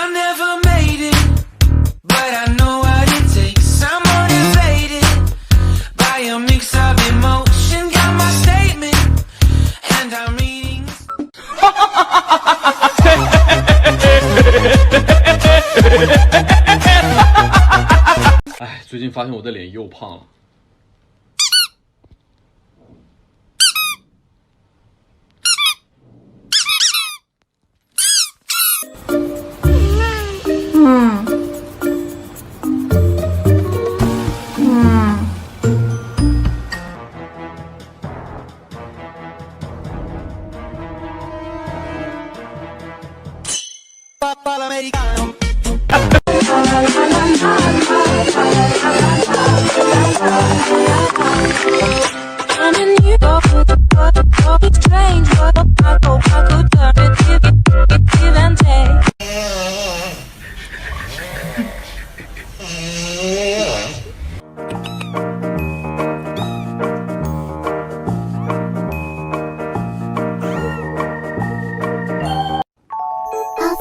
I never made it, but I know what it takes. I'm motivated by a mix of emotion. Got my statement, and I'm reading. 哎，最近发现我的脸又胖了。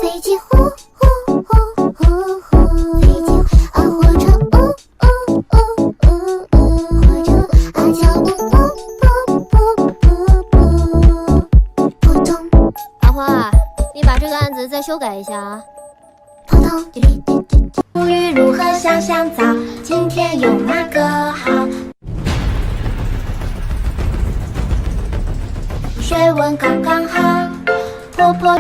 飞机呼呼呼呼呼，飞机啊火车呜呜呜呜呜，火车啊脚步噗噗噗噗噗，扑通。阿花，你把这个案子再修改一下啊。扑通滴滴滴滴。无语如何想象早，今天有哪个好？水温刚刚好，婆婆。